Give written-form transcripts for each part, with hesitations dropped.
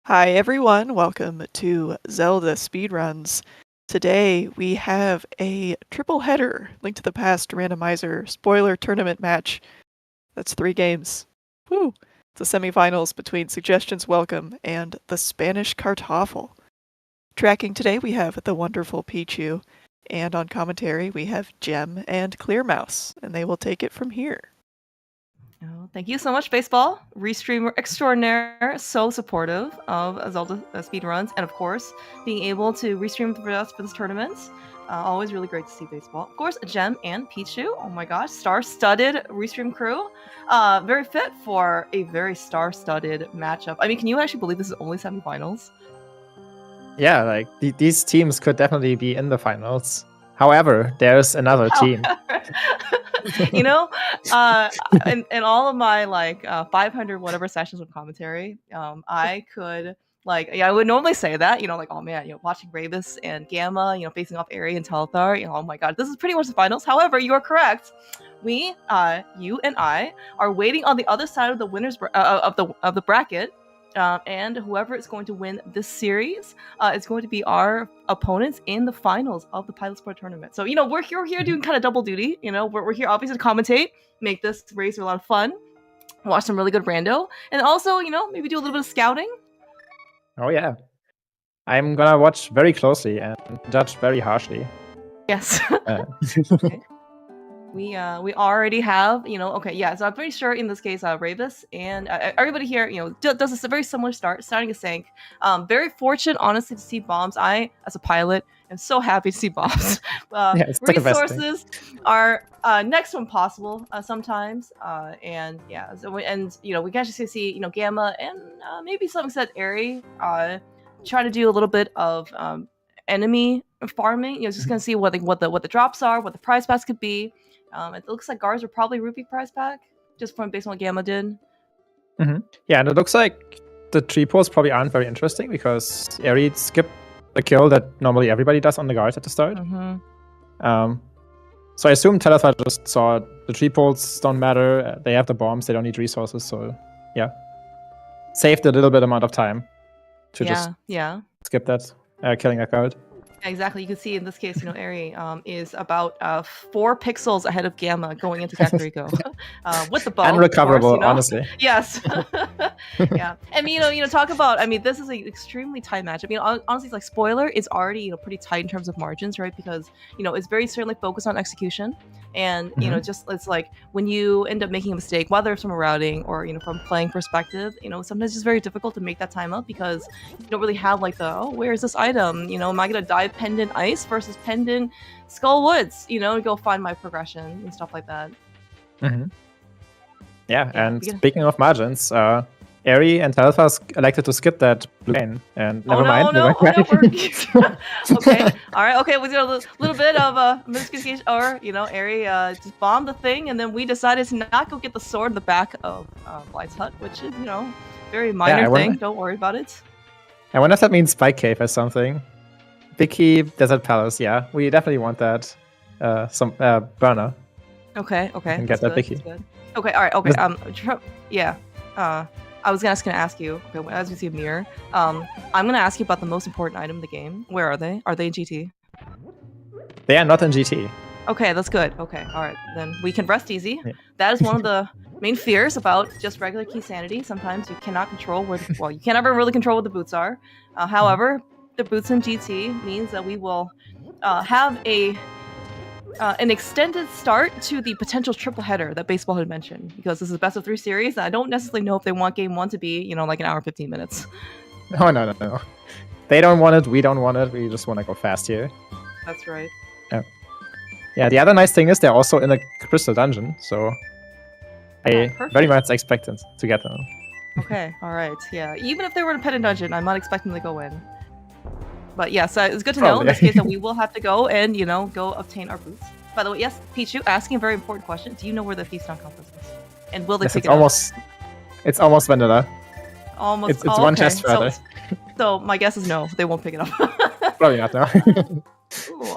Hi everyone, welcome to Zelda Speedruns. Today we have a triple header Link to the Past randomizer spoiler tournament match. That's 3 games. Woo! The semifinals between Suggestions Welcome and the Spanish Kartoffel. Tracking today we have the wonderful Pichu, and on commentary we have Gem and Clearmouse, and they will take it from here. Oh, thank you so much, Baseball. Restreamer extraordinaire, so supportive of Zelda Speedruns, and of course, being able to restream for us for this tournament. Always really great to see Baseball. Of course, Gem and Pichu. Oh my gosh, star-studded restream crew. Very fit for a very star-studded matchup. I mean, can you actually believe this is only semifinals? Yeah, like these teams could definitely be in the finals. However, there's another team. You know, in all of my 500 whatever sessions of commentary, I could I would normally say that, oh man, watching Ravis and Gamma, facing off Ari and Telethar, oh my god, this is pretty much the finals. However, you are correct. We, you and I, are waiting on the other side of the winners of the bracket. And whoever is going to win this series is going to be our opponents in the finals of the Pilot Sport tournament. So, we're here doing kind of double duty. We're here obviously to commentate, make this race a lot of fun, watch some really good rando, and also, maybe do a little bit of scouting. Oh, yeah. I'm gonna watch very closely and judge very harshly. Yes. Okay. We already have, okay, yeah, so I'm pretty sure in this case, Ravis and everybody here, does a very similar start, starting a Sank. Very fortunate, honestly, to see bombs. I, as a pilot, am so happy to see bombs. Resources are next to impossible sometimes, and yeah, so we can actually see, Gamma and maybe some extent Ari trying to do a little bit of enemy farming. Just gonna see what the drops are, what the prize pass could be. It looks like Gars are probably Rupee prize pack, just from based on what Gamma did. Yeah, and it looks like the tree pulls probably aren't very interesting because Ari skipped the kill that normally everybody does on the Gars at the start. So I assume Telethar just saw the tree pulls don't matter, they have the bombs, they don't need resources, so yeah. Saved a little bit amount of time to just skip that, killing a card. Exactly. You can see in this case, Ari is about 4 pixels ahead of Gamma going into Kakariko with the bow. Unrecoverable, of course, honestly. Yes. Yeah. And talk about, this is an extremely tight matchup. Honestly, it's like spoiler is already, pretty tight in terms of margins, right? Because, it's very certainly focused on execution. And, just it's like when you end up making a mistake, whether from a routing or, from playing perspective, sometimes it's just very difficult to make that time up because you don't really have where is this item? Am I going to dive pendant ice versus pendant skull woods, to go find my progression and stuff like that. Yeah, and speaking of margins, Ari and Telethar elected to skip that blue lane, and never mind. No, okay, all right, okay, we got a little bit of a miscommunication, or Ari just bombed the thing, and then we decided to not go get the sword in the back of Blight's hut, which is very minor thing. Don't worry about it. I wonder if that means Spike Cave or something. Big Key, Desert Palace, yeah. We definitely want that. Some burner. Okay. And get that Big Key. Okay, alright, okay. Yeah. I was gonna ask you, okay, as you see a mirror, I'm gonna ask you about the most important item in the game. Where are they? Are they in GT? They are not in GT. Okay, that's good. Okay, alright. Then we can rest easy. Yeah. That is one of the main fears about just regular key sanity. Sometimes you cannot control you can't ever really control what the boots are. However, the boots in GT means that we will have an extended start to the potential triple header that Baseball had mentioned, because this is a best of 3 series, and I don't necessarily know if they want game 1 to be, like an hour 15 minutes. Oh, no. They don't want it, we don't want it, we just want to go fast here. That's right. Yeah, the other nice thing is they're also in a crystal dungeon, so I very much expect them to get them. Okay, alright, yeah. Even if they were in a pendant dungeon, I'm not expecting them to go in. But yes, it's good to know in this case that we will have to go and, go obtain our boots. By the way, yes, Pichu, asking a very important question. Do you know where the Feaston Compass is? And will they pick it up? It's almost vanilla. Almost. It's one chest further. So my guess is no, they won't pick it up. Probably not, no.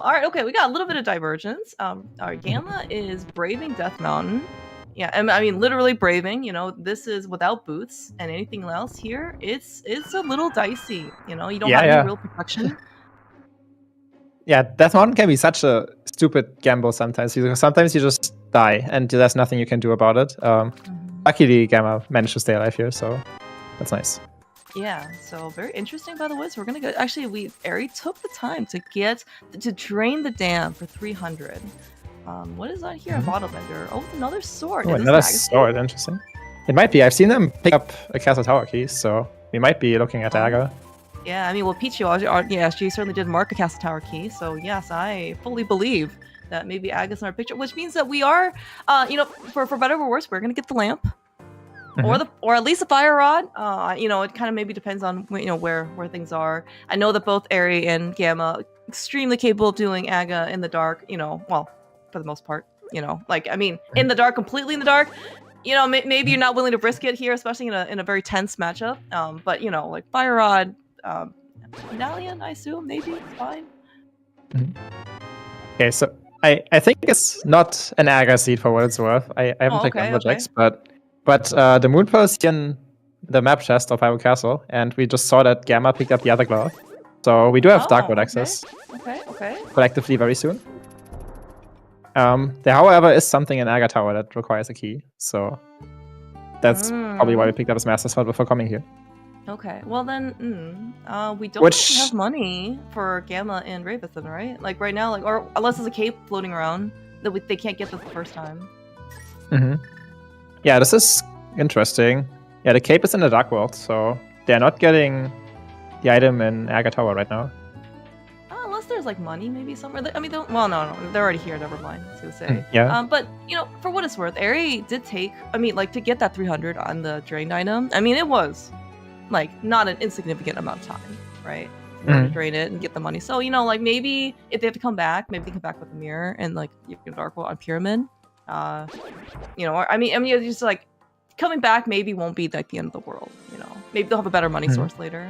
All right, okay, we got a little bit of divergence. Our Gamma is braving Death Mountain. Yeah, I mean, literally braving. You know, this is without boots, and anything else here, it's a little dicey. You know, you don't have any real protection. Yeah, Death Mountain can be such a stupid gamble sometimes. Sometimes you just die, and there's nothing you can do about it. Luckily, Gamma managed to stay alive here, so that's nice. Yeah, so very interesting, by the way. So we're gonna go. Actually, Ari took the time to drain the dam for 300. What is on here? A bottle bender. Oh, another sword. Oh, another sword. Interesting. It might be. I've seen them pick up a Castle Tower key, so we might be looking at dagger. Yeah, I mean, well, Pichu, yeah, she certainly did mark a Castle Tower key, so yes, I fully believe that maybe Aga's in our picture, which means that we are, you know, for better or worse, we're gonna get the lamp, or at least a fire rod. You know, it kind of maybe depends on where things are. I know that both Ari and Gamma extremely capable of doing Aga in the dark. You know, well, for the most part. You know, like I mean, in the dark, completely in the dark. You know, maybe you're not willing to risk it here, especially in a very tense matchup. But you know, like fire rod. Medallion, I assume, maybe it's fine. Okay, so I think it's not an Aga seed for what it's worth. I haven't checked Lumberjacks, but the Moonpearl is in the map chest of Hyrule Castle, and we just saw that Gamma picked up the other glove. So we do have Dark Mode access. Okay. Collectively very soon. There, however, is something in Aga Tower that requires a key, so that's probably why we picked up his Master Sword before coming here. Okay, well then, we don't have money for Gamma and Ravithan, right? Like right now, like or unless there's a cape floating around that they can't get this the first time. Yeah, this is interesting. Yeah, the cape is in the Dark World, so they're not getting the item in Aga Tower right now. Unless there's like money maybe somewhere. I mean, well, no, they're already here. Never mind. I was gonna say. Yeah. But you know, for what it's worth, Ari did take. I mean, like to get that 300 on the drained item. I mean, it was. Like, not an insignificant amount of time, right? To drain it and get the money. So, you know, like, maybe if they have to come back, maybe they come back with a mirror and, like, you can Dark World on Pyramid. You know, I mean, it's just, like, coming back maybe won't be, like, the end of the world, you know? Maybe they'll have a better money source later.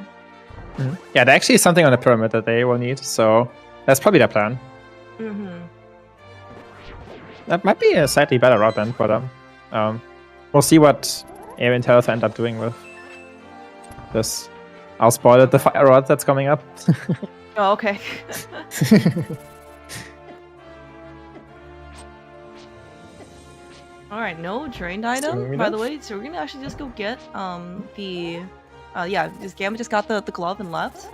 Yeah, there actually is something on the Pyramid that they will need, so that's probably their plan. That might be a slightly better route then for them. We'll see what Ari and Teleth end up doing with this. I'll spoil it, the fire rod that's coming up. Oh, okay. Alright, no drained item, by the way, so we're gonna actually just go get Gamma just got the glove and left.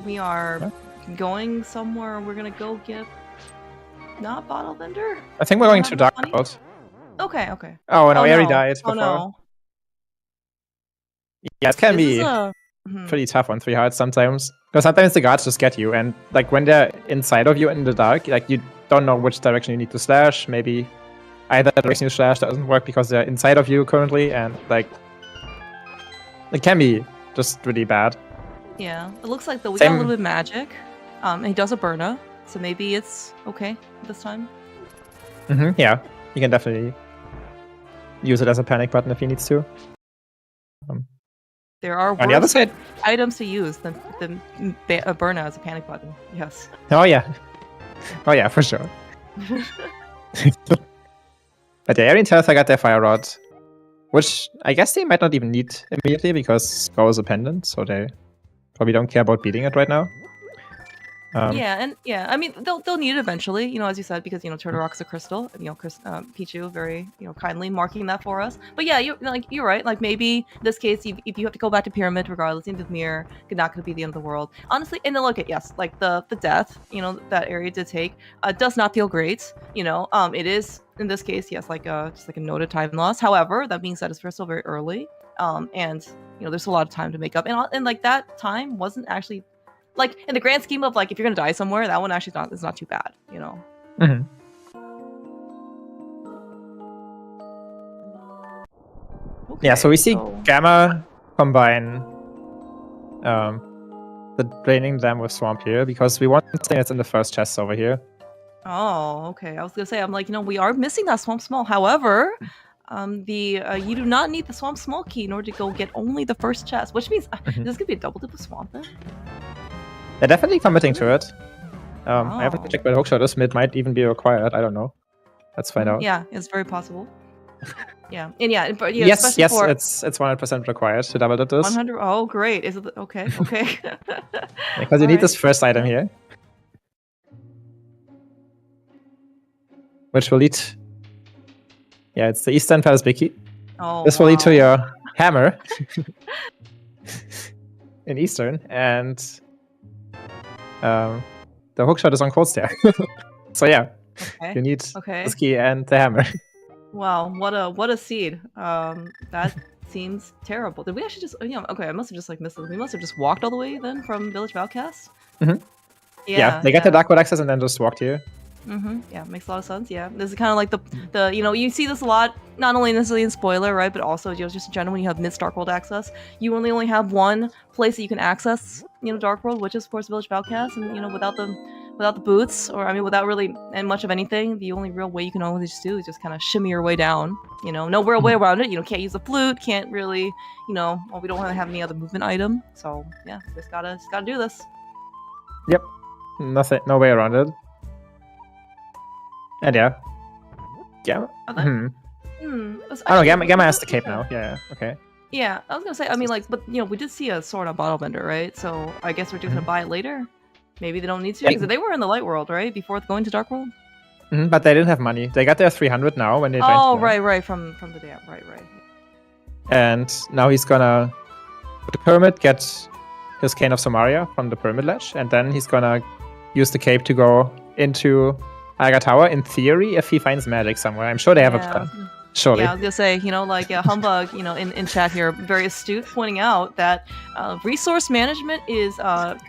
We are going somewhere, we're gonna go get not Bottle Vendor? I think we're going to Dark World. Okay. Oh no, Ari died before. Oh no. Yeah, it can be pretty tough on 3 hearts sometimes. Because sometimes the guards just get you, and like when they're inside of you in the dark, like you don't know which direction you need to slash. Maybe either direction you slash doesn't work because they're inside of you currently, and like it can be just really bad. Yeah, it looks like we got a little bit of magic. And he does a burner, so maybe it's okay this time. Yeah, you can definitely use it as a panic button if he needs to. There are on the other side items to use than a burner as a panic button. Yes. Oh yeah, for sure. But the Ari and Teleth got their fire rod, which I guess they might not even need immediately because Skull is a pendant, so they probably don't care about beating it right now. I mean, they'll need it eventually, you know, as you said, because, you know, Turtle Rock's a crystal, you know, Pichu very, you know, kindly marking that for us. But yeah, you're right. Like maybe in this case, if you have to go back to Pyramid, regardless, into the mirror, not going to be the end of the world. Honestly, and then look at, yes, like the death, you know, that area did take, does not feel great. You know, it is, in this case, yes, like just like a noted time loss. However, that being said, it's still very early. And, you know, there's a lot of time to make up. And like that time wasn't actually, like, in the grand scheme of, like, if you're gonna die somewhere, that one actually is not too bad, you know? Okay, yeah, so we see Gamma combine the draining them with Swamp here, because we want something that's in the first chest over here. Oh, okay. I was gonna say, I'm like, you know, we are missing that Swamp Small. However, you do not need the Swamp Small key in order to go get only the first chest, which means this could be a double dip of Swamp then? They're definitely committing to it. I haven't checked where the hookshot is. Mid might even be required. I don't know. Let's find out. Yeah, it's very possible. Yeah, and yeah, but yeah, yes, for it's 100% required to double this. 100. Oh, great! Is it okay? Okay. Because you need this first item here, which will lead. Yeah, it's the Eastern Palace Biki. Oh, this will lead to your hammer in Eastern, and the hookshot is on cold stair. So yeah, you need the ski and the hammer. Wow, what a seed. That seems terrible. Did we actually just? Okay, I must have just like missed it. We must have just walked all the way then from Village of Outcasts. Yeah, they got the Dark Wood access and then just walked here. Yeah, makes a lot of sense. Yeah, this is kind of like the you see this a lot, not only necessarily in spoiler, right, but also just in general when you have mid Dark World access, you only have one place that you can access, Dark World, which is of course Village of Outcasts, and without the boots, or I mean without really and much of anything, the only real way you can always just do is just kind of shimmy your way down. No real way around it. Can't use the flute, can't really, well, we don't want to have any other movement item, so yeah, just gotta do this. Yep, no way around it. And yeah. Gamma. I don't know, Gamma has the cape now. Yeah, okay. Yeah, I was gonna say, I mean, like, but we did see a sword on Bottle Bender, right? So I guess we're just gonna buy it later. Maybe they don't need to, because they were in the Light World, right, before going to Dark World. But they didn't have money. They got their 300 now when they. Oh, right, from the dam, right. And now he's gonna the pyramid, get his Cane of Somaria from the pyramid ledge, and then he's gonna use the cape to go into Aga Tower, in theory, if he finds magic somewhere. I'm sure they have a plan. Surely. Yeah, I was gonna say, Humbug, in chat here, very astute, pointing out that resource management is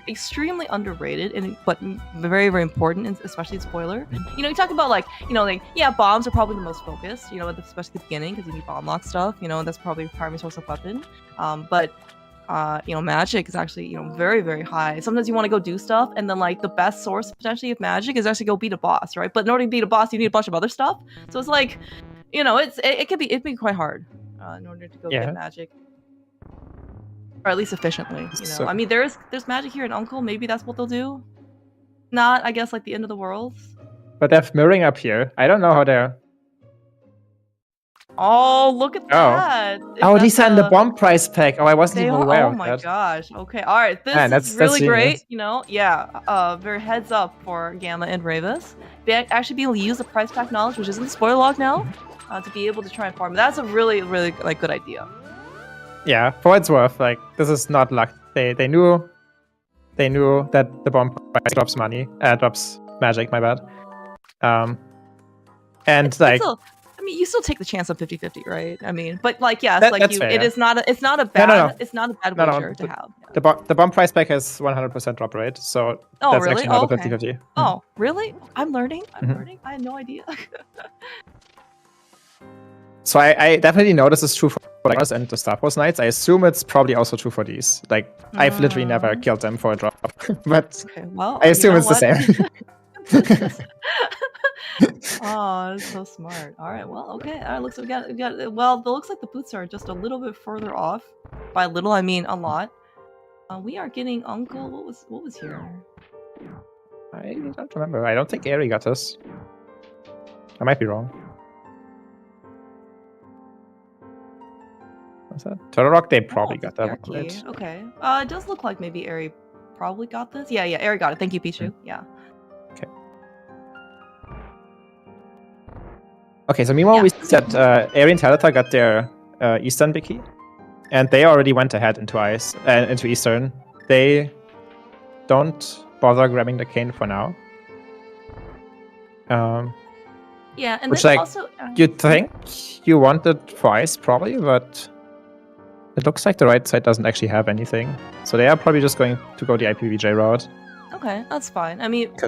extremely underrated, but very, very important, especially in spoiler. You talk about bombs are probably the most focused, especially at the beginning, because you need bomb lock stuff, and that's probably a primary source of weapon. But magic is actually, very, very high. Sometimes you want to go do stuff, and then the best source potentially of magic is actually go beat a boss, right? But in order to beat a boss, you need a bunch of other stuff. So it's like, it'd be quite hard in order to go get magic, or at least efficiently. I mean, there's magic here in Uncle. Maybe that's what they'll do. Not, I guess, like the end of the world. But they have mirroring up here. I don't know how they're. Oh, look at that! Oh, these are in the bomb price pack. Oh, I wasn't even aware of that. Oh my gosh. Okay, all right. This is really great. Yeah. Very heads up for Gamma and Ravis. They actually be able to use the price pack knowledge, which is in the spoiler log now, to be able to try and farm. That's a really, really good idea. Yeah, for what it's worth, this is not luck. They knew that the bomb price drops magic. My bad. You still take the chance of 50-50, right? I mean, but yes, fair, it's not a bad wager to have. Yeah. The bomb price pack has 100% drop rate, so that's really? actually not a 50-50. Oh, really? I'm learning. I had no idea. So I definitely know this is true for us and the Star Wars Knights. I assume it's probably also true for these. I've literally never killed them for a drop, but I assume it's the same. Oh, that's so smart. All right, well, okay. All right, looks like we got. Well, it looks like the boots are just a little bit further off. By little, I mean a lot. We are getting Uncle. What was here? I don't remember. I don't think Aerie got this. I might be wrong. What's that? Turtle Rock? They probably got that one. Right? Okay. It does look like maybe Aerie probably got this. Yeah, Aerie got it. Thank you, Pichu. Yeah. Okay, so meanwhile we see that Aerie and Talitha got their Eastern Biki, and they already went ahead into Eastern. They don't bother grabbing the cane for now. Yeah, and which also you'd think you want it for Ice probably, but it looks like the right side doesn't actually have anything. So they are probably just going to go the IPVJ route. Okay, that's fine. I mean, I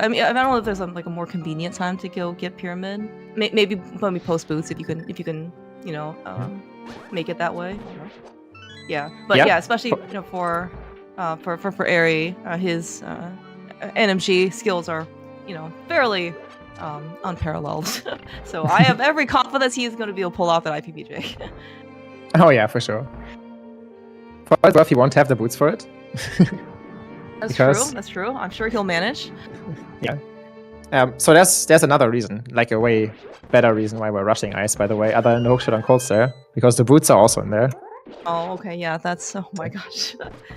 mean, I don't know if there's a more convenient time to go get Pyramid. Maybe when we post boots, if you can, make it that way. Yeah, but especially for Aerie, his NMG skills are fairly unparalleled. So I have every confidence he is going to be able to pull off that IPBJ. Oh yeah, for sure. For what it's worth, he won't have the boots for it. That's true. I'm sure he'll manage. Yeah. So there's another reason, like a way better reason why we're rushing ice, by the way, other than the hookshot on colds there, because the boots are also in there. Oh, okay, yeah, that's, oh my gosh.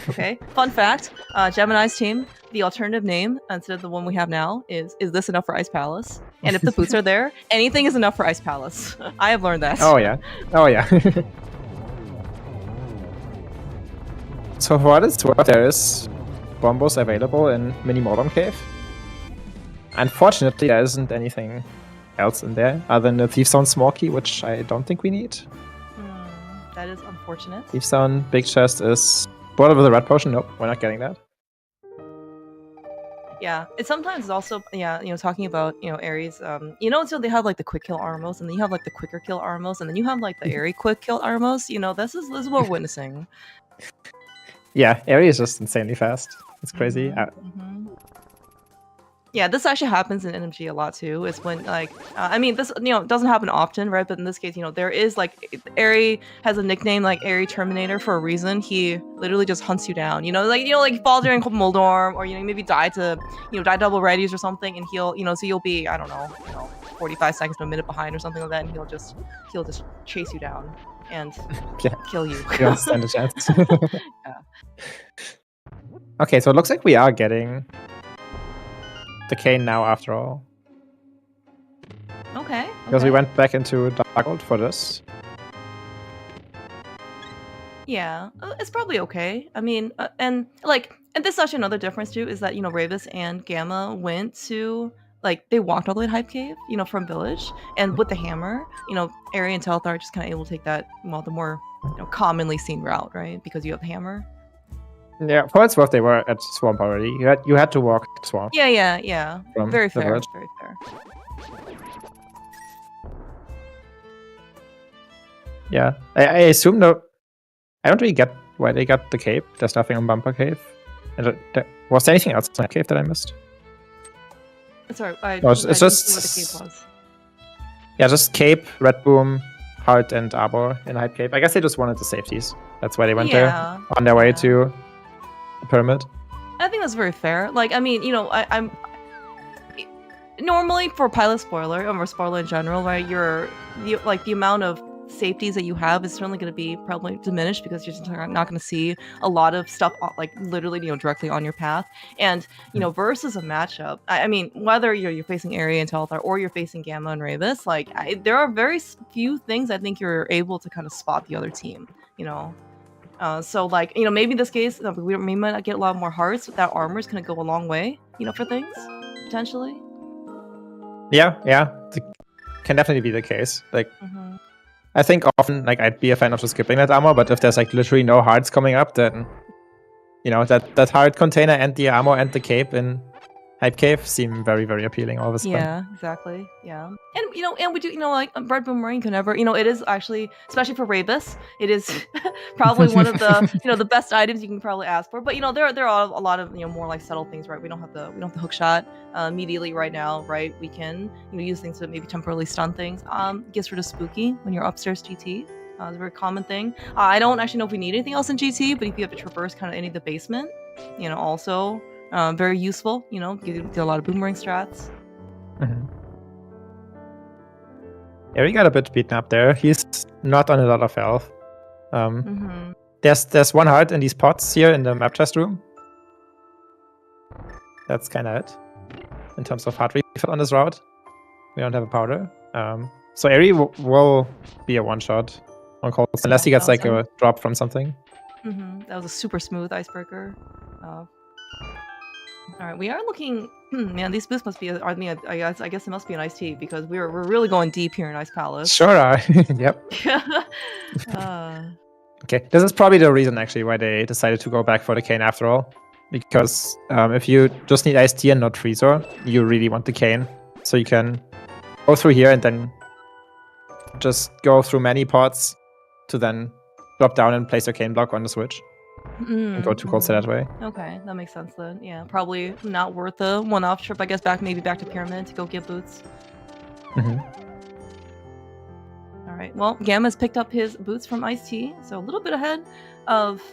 Okay, fun fact, Gemini's team, the alternative name, instead of the one we have now, is this enough for Ice Palace? And if the boots are there, anything is enough for Ice Palace. I have learned that. Oh yeah, oh yeah. So for what it's worth, there is bombos available in Mini Modern Cave. Unfortunately, there isn't anything else in there other than the Thief Zone small key, which I don't think we need. That is unfortunate. Thief Zone big chest is bordered with a red potion. Nope, we're not getting that. Yeah, it sometimes also, yeah, talking about, Aries, so they have like the quick kill armors, and then you have like the quicker kill armors, and then you have like the Airy quick kill armors. This is what we're witnessing. Yeah, Airy is just insanely fast. It's crazy. Yeah, this actually happens in NMG a lot too. Is when like, I mean, this doesn't happen often, right? But in this case, there is like, Airy has a nickname like Airy Terminator for a reason. He literally just hunts you down. Like fall during Moldorm, or maybe die to, die double readies or something, and he'll, so you'll be, I don't know, 45 seconds to a minute behind or something like that, and he'll just chase you down and kill you. You don't stand a chance. Yeah. Okay, so it looks like we are getting the cane now after all. Okay. Because we went back into Dark Gold for this. Yeah, it's probably okay. I mean, and this is actually another difference too, is that, Ravis and Gamma went to, like, they walked all the way to Hype Cave, from Village, and with the hammer, Airy and Telthar are just kind of able to take that, well, the more, commonly seen route, right? Because you have the hammer. Yeah, for its worth, they were at Swamp already. You had to walk Swamp. Yeah. Very fair. Village. Very fair. Yeah, I assume though. I don't really get why they got the cape. There's nothing on Bumper Cave. And was there anything else in that cave that I missed? Sorry, it's just just what the cape was. Yeah, just cape, Red Boom, Heart, and Arbor in Hype Cave. I guess they just wanted the safeties. That's why they went there on their way to the pyramid. I think that's very fair. Like, I mean, I'm normally for pilot spoiler or spoiler in general, right? The amount of safeties that you have is certainly going to be probably diminished because you're just not going to see a lot of stuff like literally directly on your path. And versus a matchup, I mean, whether you're facing Airy and Telthar or you're facing Gamma and Ravis, like there are very few things I think you're able to kind of spot the other team. So like maybe in this case we might not get a lot more hearts, but that armor is going to go a long way for things potentially. Yeah, it can definitely be the case. Like. I think often, like, I'd be a fan of just skipping that armor, but if there's like literally no hearts coming up, then that heart container and the armor and the cape in Hype Cave seem very, very appealing all of a sudden. Yeah, exactly. Yeah, and we do like Red Boomerang can never. It is actually, especially for Ravis, it is probably one of the the best items you can probably ask for. But there are a lot of more like subtle things, right? We don't have the hook shot immediately right now, right? We can use things to maybe temporarily stun things. Gets rid of Spooky when you're upstairs GT. It's a very common thing. I don't actually know if we need anything else in GT, but if you have to traverse kind of any of the basement, also. Very useful, get a lot of boomerang strats. Yeah, we got a bit beaten up there. He's not on a lot of health. There's one heart in these pots here in the map chest room. That's kind of it in terms of heart refill on this route. We don't have a powder. So Airy will be a one-shot on calls unless he gets like a drop from something. That was a super smooth icebreaker. All right, we are looking. Man, these boosts must be. I guess it must be an iced tea because we're really going deep here in Ice Palace. Sure are. Yep. Okay, this is probably the reason actually why they decided to go back for the cane after all. Because if you just need iced tea and not freezer, you really want the cane, so you can go through here and then just go through many pots to then drop down and place your cane block on the switch. And go to Cold that way. Okay, that makes sense then. Yeah, probably not worth a one-off trip, I guess, maybe back to Pyramid to go get boots. Alright, well, Gamma's picked up his boots from Ice-T, so a little bit ahead of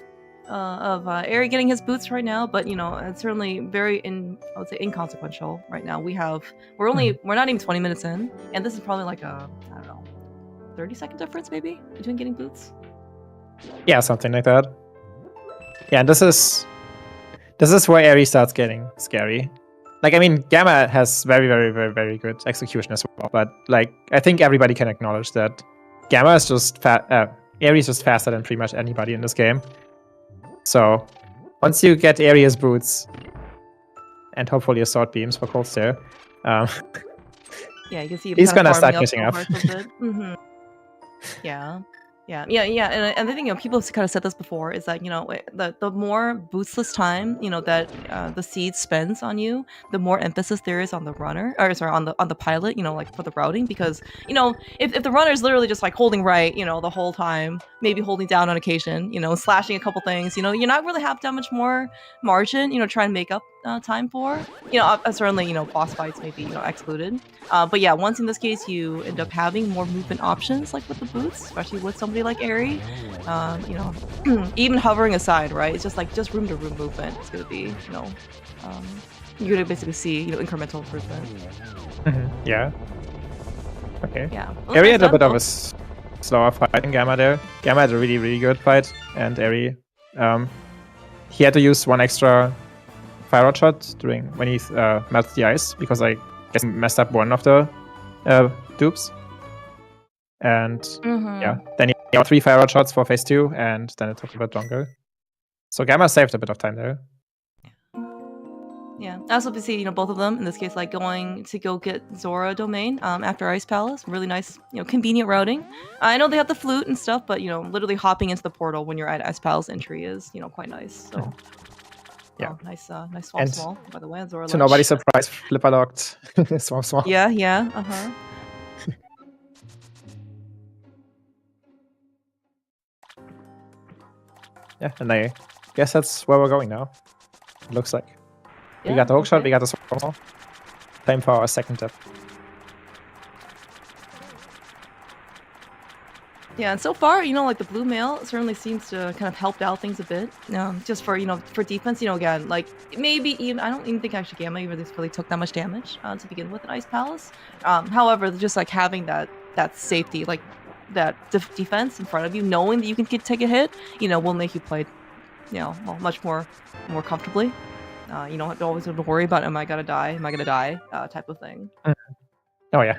Ari getting his boots right now, but you know, it's certainly very I would say inconsequential right now. We're not even 20 minutes in, and this is probably like a, I don't know, 30-second difference maybe between getting boots. Yeah, something like that. Yeah, and this is where Ari starts getting scary. Like, I mean, Gamma has very, very, very, very good execution as well, but like, I think everybody can acknowledge that Gamma is just Ari is just faster than pretty much anybody in this game. So once you get Ari's boots and hopefully a sword beams for Cold Stare, yeah, you can see him he's gonna start up catching up. Mm-hmm. Yeah. And I think, you know, people have kind of said this before, is that, you know, the more boostless time, you know, that the seed spends on you, the more emphasis there is on the runner, or sorry, on the pilot, you know, like for the routing, because, you know, if the runner is literally just like holding right, you know, the whole time, maybe holding down on occasion, you know, slashing a couple things, you know, you're not really have that much more margin, you know, try and make up time for, you know, certainly, you know, boss fights may be, you know, excluded. But yeah, once in this case you end up having more movement options, like with the boots, especially with somebody like Ari, you know, even hovering aside, right? It's just like room to room movement. It's gonna be, you know, you're gonna basically see, you know, incremental improvement. Yeah. Okay. Yeah. Ari had a bit of a slower fight in Gamma there. Gamma had a really, really good fight, and Ari, he had to use one extra fire rod shot when he melted the ice, because I guess he messed up one of the dupes. And yeah, then he got 3 fire rod shots for phase 2, and then it took a bit longer. So Gamma saved a bit of time there. Yeah, I also see, you know, both of them in this case, like going to go get Zora domain after Ice Palace. Really nice, you know, convenient routing. I know they have the flute and stuff, but you know, literally hopping into the portal when you're at Ice Palace entry is, you know, quite nice. So yeah, nice swamp small by the way. Zora to nobody's surprise, Flipper locked swamp small. Yeah. Yeah, and I guess that's where we're going now. It looks like. We got the hook shot, we got the swamp small. Time for our second tip. Yeah, and so far, you know, like the blue mail certainly seems to kind of helped out things a bit. Just for, you know, for defense, you know, again, like maybe even, I don't even think actually Gamma really took that much damage to begin with in Ice Palace. However, just like having that safety, like that defense in front of you, knowing that you can take a hit, you know, will make you play, you know, well, much more comfortably. You don't always have to worry about, am I gonna die type of thing. Oh yeah.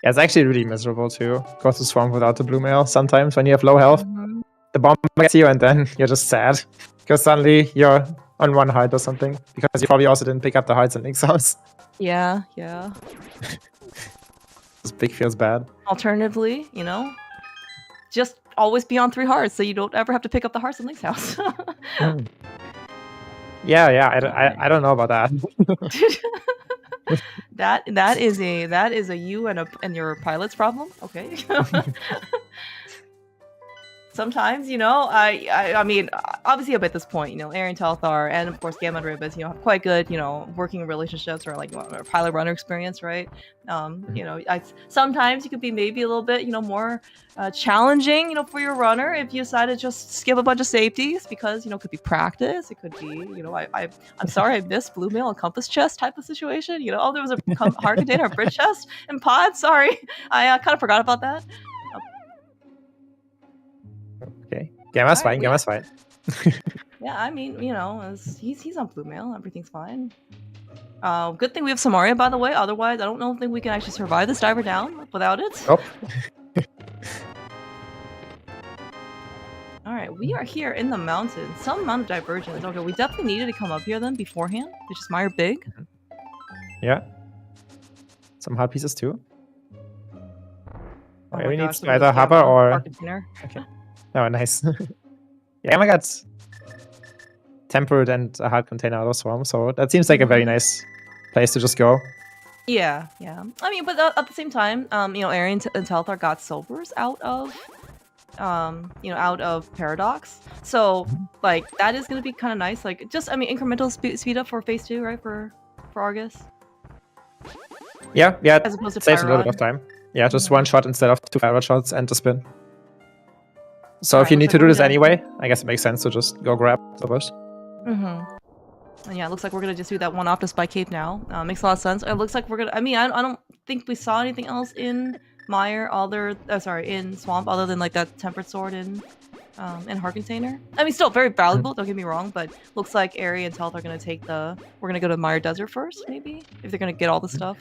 Yeah, it's actually really miserable to go to Swamp without the blue mail sometimes when you have low health. The bomb gets you and then you're just sad, because suddenly you're on 1 heart or something, because you probably also didn't pick up the hearts in Link's house. Yeah. This big feels bad. Alternatively, you know, just always be on 3 hearts so you don't ever have to pick up the hearts in Link's house. Yeah, I don't know about that. that is a you and your pilot's problem. Okay. Sometimes, you know, I mean, obviously up at this point, you know, Aaron Telthar and of course Gamma and Ribas, you know, have quite good, you know, working relationships, or like pilot runner experience, right? You know, sometimes you could be maybe a little bit, you know, more challenging, you know, for your runner if you decide to just skip a bunch of safeties, because, you know, it could be practice, it could be, you know, I'm sorry I missed blue mail and compass chest type of situation, you know, oh, there was a hard container, a bridge chest and pod, sorry, I kind of forgot about that. Okay, Gamma's fine. Gamma's fine. Yeah, I mean, you know, he's on blue mail. Everything's fine. Good thing we have Samaria, by the way. Otherwise, I don't think we can actually survive this diver down without it. Nope. All right, we are here in the mountains. Some amount of divergence. Okay, we definitely needed to come up here then beforehand, which is Meyer big. Yeah. Some hard pieces too. Oh we need either hover or. Okay. Oh, nice. Yeah, Emma got tempered and a hard container out of Swarm, so that seems like a very nice place to just go. Yeah. I mean, but at the same time, you know, Arian and Telthar got silvers out of, you know, out of Paradox. So, like, that is going to be kind of nice. Like, just, I mean, incremental speed up for phase 2, right? For Argus. Yeah. As opposed to saves a little bit of time. Yeah, just 1 shot instead of 2 fire shots and the spin. So if you need to do this anyway, I guess it makes sense to just go grab the bush. And yeah, it looks like we're gonna just do that one off to Spy Cave now. Makes a lot of sense. It looks like we're gonna. I mean, I don't think we saw anything else in Mire in Swamp other than like that Tempered Sword in Heart Container. I mean, still very valuable. Don't get me wrong, but looks like Aerie and Telth are gonna take the. We're gonna go to Mire Desert first, maybe if they're gonna get all the stuff.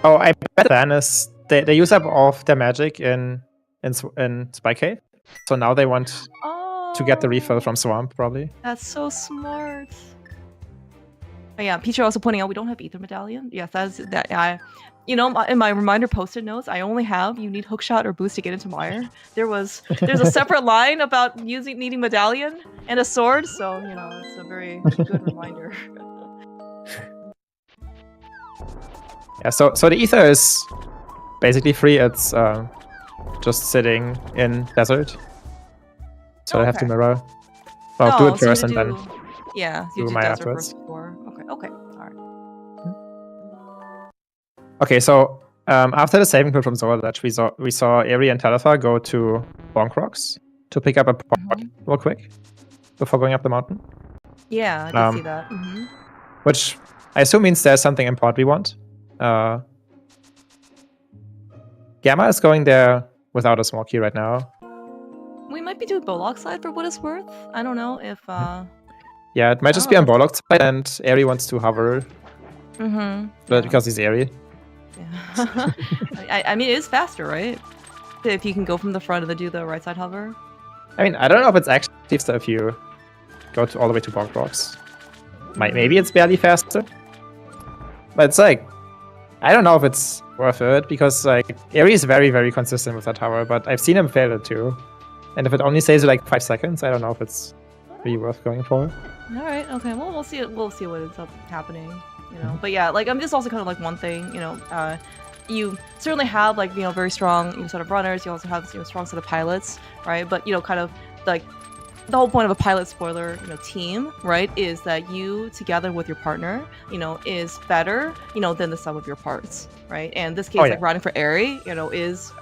Oh, I bet the plan is they use up all of their magic in Spy Cave, so now they want to get the refill from Swamp probably. That's so smart. Oh, yeah, Peach also pointing out we don't have Ether Medallion. Yes, that. You know, in my reminder post-it notes, I only have you need hookshot or boost to get into Mire. There's a separate line about needing Medallion and a sword, so you know it's a very good reminder. Yeah, so the Ether is basically free. It's just sitting in desert. So I have to mirror. Well, do it first and then. Yeah, do my afterwards. Okay, alright. Okay, so after the saving throw from Zelda, we saw Aerie and Telethar go to Bonk Rocks to pick up a pot real quick before going up the mountain. Yeah, I did see that. Which I assume means there's something important we want. Gamma is going there without a small key right now. We might be doing Bollock's side for what it's worth. I don't know if yeah, it might just be on Bollock's side, and Aerie wants to hover. But because he's Aerie. Yeah. I mean, it is faster, right? If you can go from the front and then do the right side hover. I mean, I don't know if it's actually faster if you go all the way to Bonk Rocks. Maybe it's barely faster. But it's like, I don't know if it's worth it, because like Aerie is very, very consistent with that tower, but I've seen him fail it too. And if it only saves you like 5 seconds, I don't know if it's really worth going for. Alright, okay, well we'll see what ends up happening, you know. But yeah, like I'm just also kind of like one thing, you know, you certainly have like, you know, very strong set of runners, you also have, you know, strong set of pilots, right? But you know, kind of like the whole point of a pilot spoiler, you know, team, right, is that you together with your partner, you know, is better, you know, than the sum of your parts, right? And in this case, like riding for Aerie, you know, is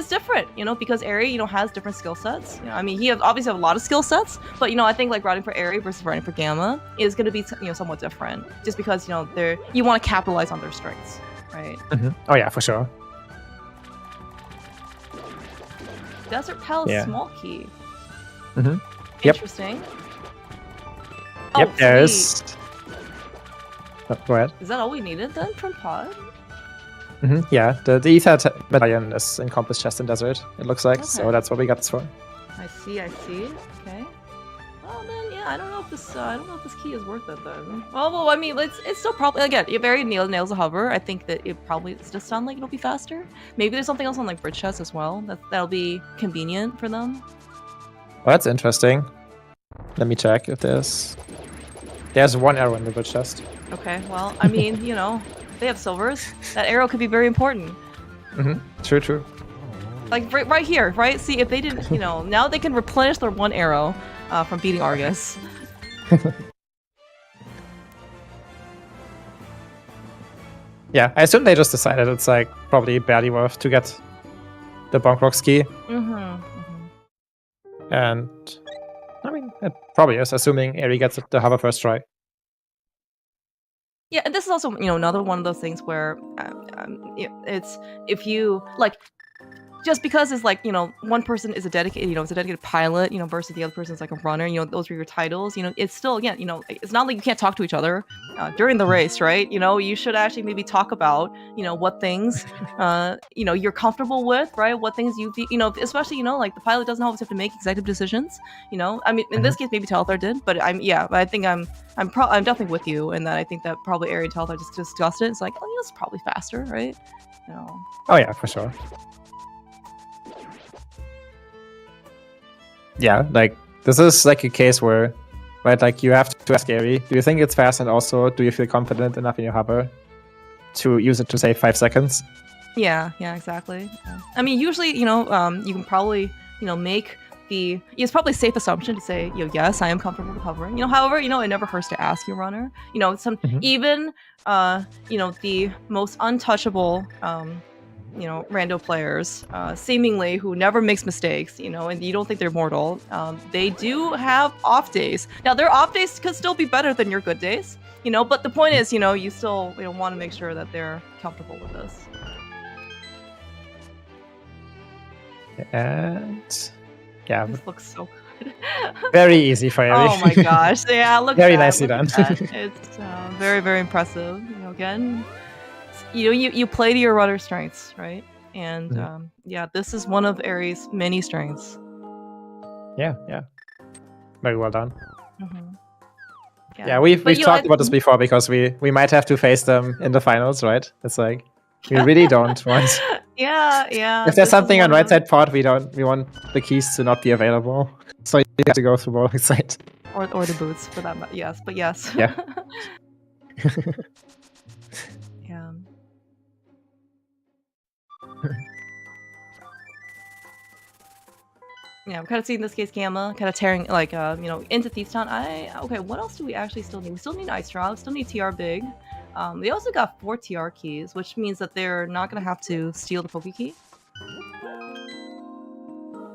different, you know, because Aerie, you know, has different skill sets. You know, I mean, he obviously have a lot of skill sets, but you know, I think like riding for Aerie versus riding for Gamma is going to be, you know, somewhat different, just because you know you want to capitalize on their strengths, right? Oh yeah, for sure. Desert Palace small key. Yep, Interesting. Oh, there's. Oh, go ahead. Is that all we needed then from Pod? Yeah, the Ether medallion is in Compass Chest in Desert, it looks like, so that's what we got this for. I see. Okay. Well then, yeah, I don't know if this key is worth it then. Well, I mean, it's still probably, again, if Aerie nails a hover, I think that it probably just sound like it'll be faster. Maybe there's something else on like Bridge Chest as well that'll be convenient for them. Well, that's interesting. Let me check if there's one arrow in the Bridge Chest. Okay, well, I mean, you know, they have silvers. That arrow could be very important. True. Like right here, right? See, if they didn't, you know, now they can replenish their one arrow from beating Argus. Yeah, I assume they just decided it's like probably barely worth to get the Bonk Rocks key. And I mean, it probably is, assuming Aerie gets the hover first try. Yeah, and this is also, you know, another one of those things where it's if you like, just because it's like, you know, one person is a dedicated pilot, you know, versus the other person is like a runner, you know, those are your titles, you know, it's still, again, you know, it's not like you can't talk to each other during the race, right? You know, you should actually maybe talk about, you know, what things, you know, you're comfortable with, right? What things you know, especially, you know, like the pilot doesn't always have to make executive decisions, you know? I mean, in this case, maybe Telethar did, but I think I'm definitely with you in that I think that probably Aerie and Telethar just discussed it. It's like, oh, it's probably faster, right? You know? Oh yeah, for sure. Yeah, like this is like a case where, right, like you have to ask Aerie, do you think it's fast, and also do you feel confident enough in your hover to use it to save 5 seconds? Yeah, exactly. Yeah. I mean, usually, you know, you can probably, you know, make it's probably a safe assumption to say, you know, yes, I am comfortable with hovering. You know, however, you know, it never hurts to ask your runner. You know, even, you know, the most untouchable, rando players, seemingly who never makes mistakes, and you don't think they're mortal, they do have off days. Now, their off days could still be better than your good days, but the point is, you still want to make sure that they're comfortable with this. And yeah, this looks so good. Very easy for Eri. Oh my gosh! Yeah, look. Very at that. nicely Look done. It's very, very impressive. Again, you play to your rudder strengths, right? And yeah, this is one of Eri's many strengths. Yeah. Very well done. Yeah, we've talked about this before because we might have to face them in the finals, right? It's like we really don't want. Yeah. If there's something on right side pod, we want the keys to not be available, so you have to go through both sides. Or the boots for that. Yes, but yes. Yeah. Yeah. Yeah, I'm kind of seeing in this case Gamma kind of tearing into Thieves Town. Okay, what else do we actually still need? We still need Ice Draw, still need TR Big. They also got 4 TR keys, which means that they're not gonna have to steal the Poke Key.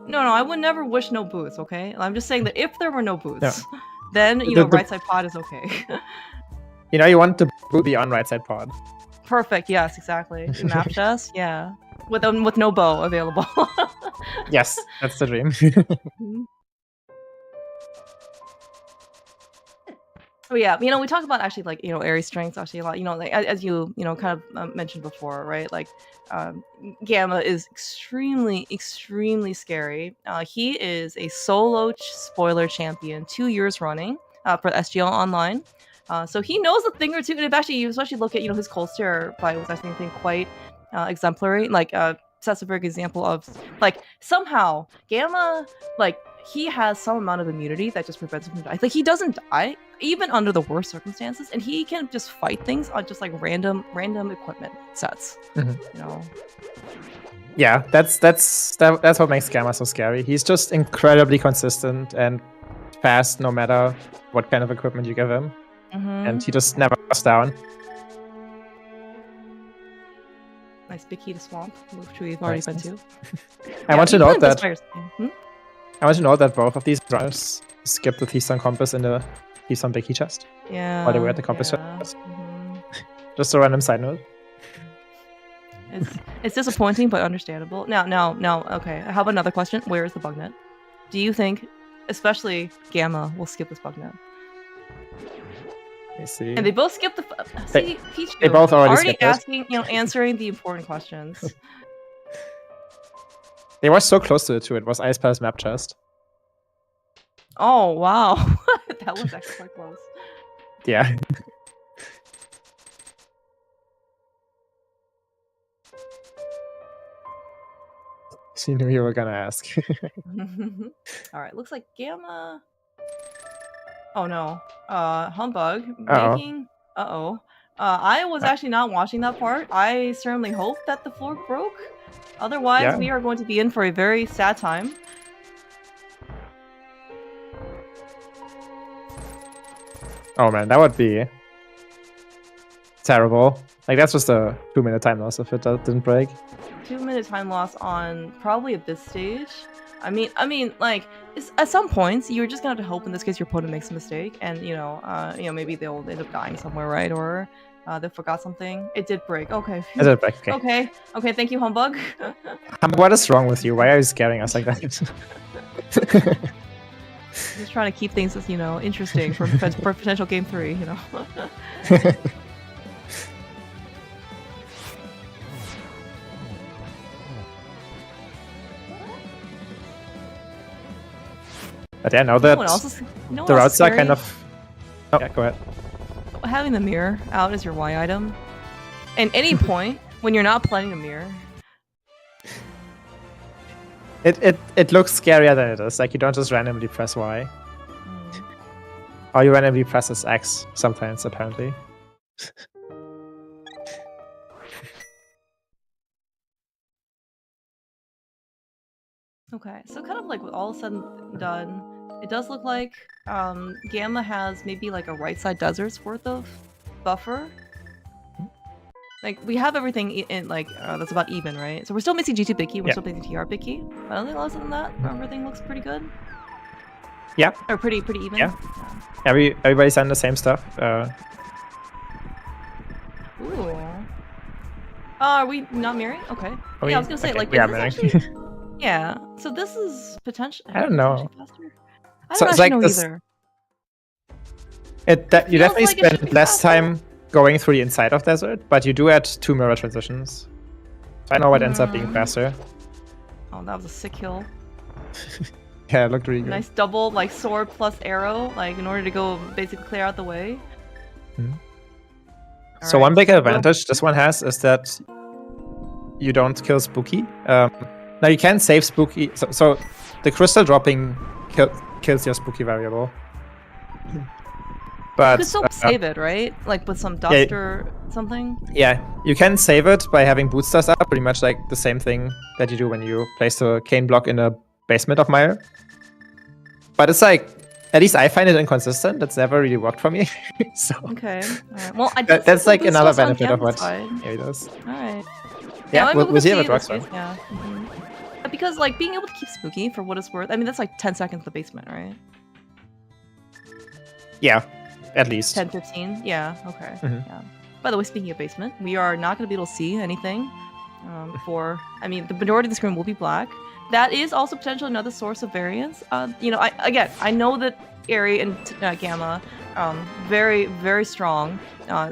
No, I would never wish no boots, okay? I'm just saying that if there were no boots, then right side pod is okay. You want the boot be on right side pod. Perfect. Yes, exactly. Map chest. Yeah. With no bow available. Yes, that's the dream. Oh yeah, we talk about actually Eri's strengths actually a lot. As you kind of mentioned before, right? Gamma is extremely scary. He is a solo spoiler champion 2 years running for SGL Online. So he knows a thing or two. And if you especially look at his cold stare fight was actually quite exemplary. That's a very good example of somehow Gamma he has some amount of immunity that just prevents him from dying. He doesn't die even under the worst circumstances, and he can just fight things on just random equipment sets. Yeah, that's what makes Gamma so scary. He's just incredibly consistent and fast, no matter what kind of equipment you give him, and he just never goes down. Nice big key to swamp, which we've already been to. I want to note that. I want to note that both of these runners skipped the Thieves Town Compass in the Thieves Town Big Key chest. Yeah. While they were at the Compass chest. Just a random side note. It's disappointing, but understandable. Now, okay. How about another question? Where is the bug net? Do you think, especially Gamma, will skip this bug net? Let me see. And they both skipped the. See, Pichu, they both already asking, answering the important questions. They were so close to it too. It was IcePath's map chest. Oh wow, that was actually quite close. Yeah. She knew you were gonna ask. All right, looks like Gamma. Oh no, Humbug making. I was actually not watching that part. I certainly hope that the floor broke. Otherwise, we are going to be in for a very sad time. Oh man, that would be terrible. That's just a 2-minute time loss if it didn't break. 2-minute time loss on probably at this stage. I mean, at some points you're just gonna have to hope in this case your opponent makes a mistake, and maybe they'll end up dying somewhere, right? Or they forgot something. It did break. Okay. It did break. Okay. Okay. Thank you, Humbug. What is wrong with you? Why are you scaring us like that? Just trying to keep things as interesting for potential game 3. But yeah, now that the routes are kind of. Oh, yeah, go ahead. Having the mirror out as your Y item, at any point when you're not playing a mirror. It looks scarier than it is. You don't just randomly press Y. Or you randomly presses X sometimes, apparently. Okay, so kind of with all said and done, it does look like Gamma has maybe a right side desert's worth of buffer. Like, we have everything in, like, that's about even, right? So we're still missing G2 Big Key, we're still missing TR Big Key. But I think other than that, everything looks pretty good. Yeah. Or pretty even. Yeah. Everybody's on the same stuff. Ooh. Are we not mirroring? Okay. Yeah, I was gonna say, okay, like, we is are this mirroring. actually... Yeah. So this is potentially... I don't know. I don't actually know either. You definitely like it should spend be less faster. time going through the inside of desert, but you do add 2 mirror transitions. So I know what ends up being faster. Oh, that was a sick kill. Yeah, it looked really good. Nice double, like, sword plus arrow, like, in order to go basically clear out the way. So one big advantage this one has is that you don't kill Spooky. Now you can save Spooky, so the crystal dropping kills your Spooky variable. But you could still save it, right? Like with some dust or something? Yeah, you can save it by having boosters up, pretty much like the same thing that you do when you place the cane block in the basement of Mire. But it's like, at least I find it inconsistent. It's never really worked for me. So okay. Right. Well, that's like another benefit of what Harry does. Alright. Yeah, we'll see if it works. Yeah. Because, like, being able to keep Spooky, for what it's worth, I mean, that's like 10 seconds in the basement, right? Yeah, at least. 10, 15? Yeah, okay. Yeah. By the way, speaking of basement, we are not going to be able to see anything I mean, the majority of the screen will be black. That is also potentially another source of variance. You know, I know that Airy and Gamma, very, very strong,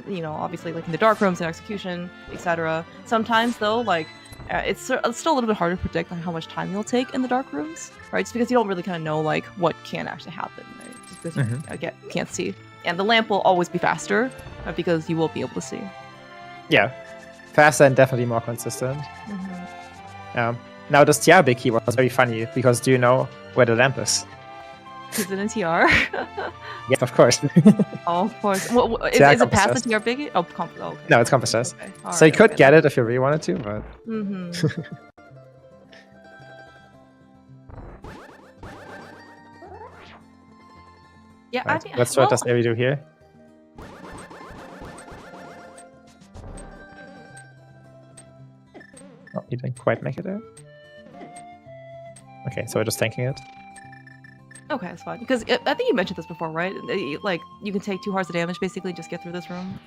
you know, obviously, like, in the dark rooms and execution, etc. Sometimes, though, like, it's still a little bit harder to predict like, how much time you'll take in the dark rooms, right? Just because you don't really kind of know, like, what can actually happen, right? Just because you can't see. And the lamp will always be faster, because you will be able to see. Yeah. Faster and definitely more consistent. Now, this TR Big Key was very funny, because do you know where the lamp is? Is it in TR? Yes, of course. Oh, of course. Is it past the TR Big Key? Oh, okay. No, it's Compass Test. Okay. So you could get it if you really wanted to, but... Yeah, right. Let's see what does Airy do here. Oh, he didn't quite make it there. Okay, so we're just tanking it. Okay, that's fine. Because I think you mentioned this before, right? Like, you can take 2 hearts of damage, basically, just get through this room.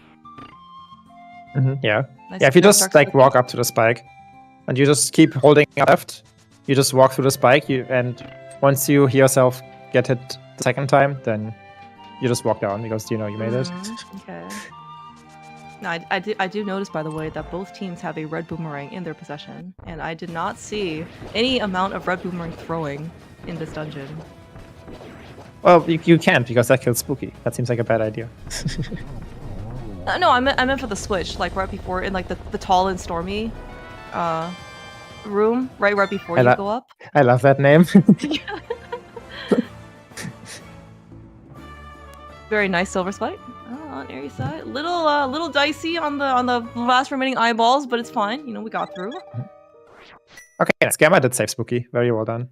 Yeah. Nice. Yeah, if you just, like, walk up to the spike, and you just keep holding left, you just walk through the spike, and once you hear yourself get hit the second time, then you just walk down, because you know you made it. Okay. Now, I do notice, by the way, that both teams have a red boomerang in their possession, and I did not see any amount of red boomerang throwing in this dungeon. Well, you can't, because that kills Spooky. That seems like a bad idea. No, I meant for the switch, like right before, in like the tall and stormy room, right before you go up. I love that name. Very nice silver spike. On Airy's side, little dicey on the last remaining eyeballs, but it's fine. You know, we got through. Okay, Scammer did save Spooky. Very well done.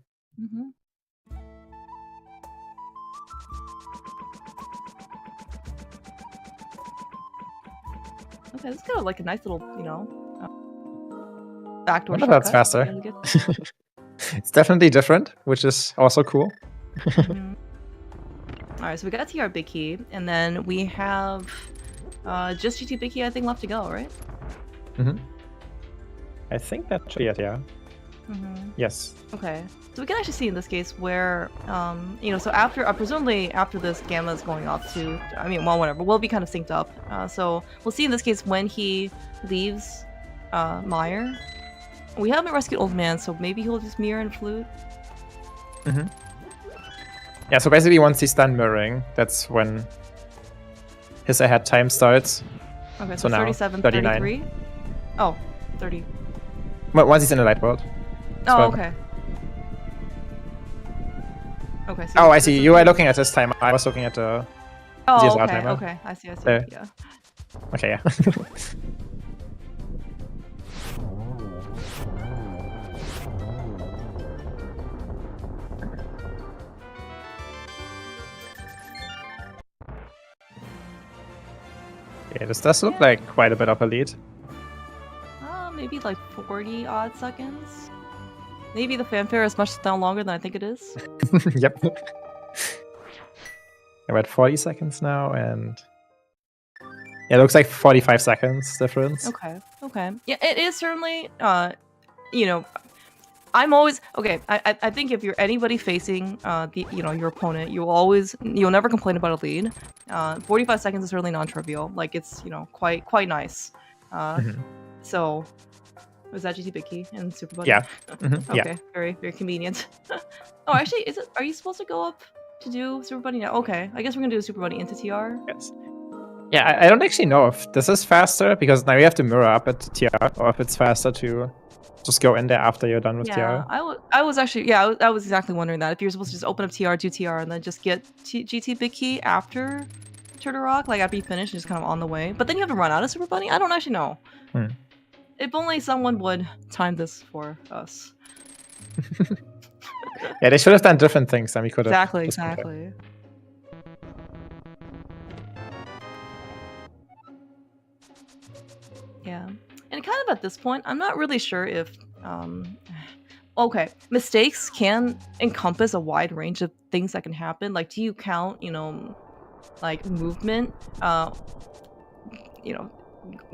Okay, this is kind of like a nice little, you know, backdoor. That's faster. It's definitely different, which is also cool. Alright, so we got TR Big Key, and then we have just GT Big Key, I think, left to go, right? I think that should be it, yeah. Yes. Okay, so we can actually see in this case where, you know, so after, presumably after this, Gamma is going off to, I mean, well, whatever, we'll be kind of synced up. So we'll see in this case when he leaves Mire. We haven't rescued Old Man, so maybe he'll just mirror and flute. Yeah, so basically once he's done mirroring, that's when his ahead time starts. Okay, so now, 37, 39. 33? Oh, 30. Well, once he's in the light world. Oh, okay. Okay, so oh, I see. You are looking at this time. I was looking at the ZSR timer. Okay, I see, There. yeah. Okay, yeah. Yeah, this does look like quite a bit of a lead. maybe like 40 odd seconds. Maybe the fanfare is much longer than I think it is. Yep. We're at 40 seconds now, and yeah, it looks like 45 seconds difference. Okay. Yeah, it is certainly, you know, I'm always okay. I think if you're anybody facing your opponent, you'll never complain about a lead. 45 seconds is certainly non-trivial. Like it's quite nice. So was that GT Big Key and Super Buddy? Yeah. Okay. Yeah. Very very convenient. Oh, actually, are you supposed to go up to do Super Buddy now? Okay, I guess we're gonna do Super Buddy into TR. Yes. Yeah, I don't actually know if this is faster because now you have to mirror up at TR, or if it's faster to just go in there after you're done with TR. I was actually, I was exactly wondering that. If you're supposed to just open up TR, do TR, and then just get GT Big Key after Turtle Rock, like after you finish, and just kind of on the way. But then you have to run out of Super Bunny? I don't actually know. If only someone would time this for us. Yeah, they should have done different things than we could have. Exactly. Yeah. And kind of at this point, I'm not really sure if, okay, mistakes can encompass a wide range of things that can happen. Like, do you count, like movement,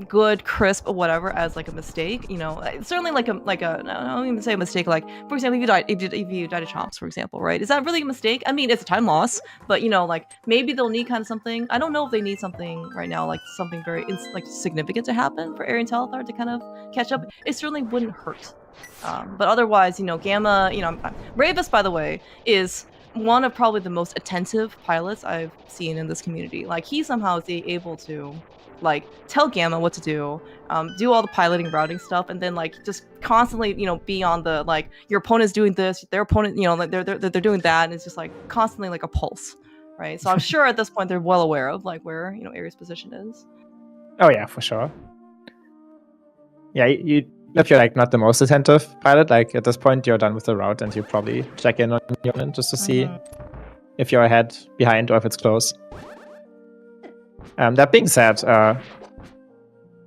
good, crisp, or whatever as like a mistake? Certainly like a I don't even say a mistake. Like, for example, if you died to chomps, for example, right? Is that really a mistake? I mean, it's a time loss, but like maybe they'll need kind of something. I don't know if they need something right now, like something very significant to happen for Aerie and Telethar to kind of catch up. It certainly wouldn't hurt. But otherwise, Gamma, Ravis, by the way, is one of probably the most attentive pilots I've seen in this community. Like, he somehow is able to like tell Gamma what to do all the piloting, routing stuff, and then like just constantly be on the like your opponent's doing this, their opponent like they're doing that, and it's just like constantly like a pulse, right? So I'm sure at this point they're well aware of like where Aerie's position is. Oh yeah, for sure. Yeah, if you're like not the most attentive pilot, like at this point you're done with the route and you probably check in on your opponent just to see if you're ahead, behind, or if it's close. That being said,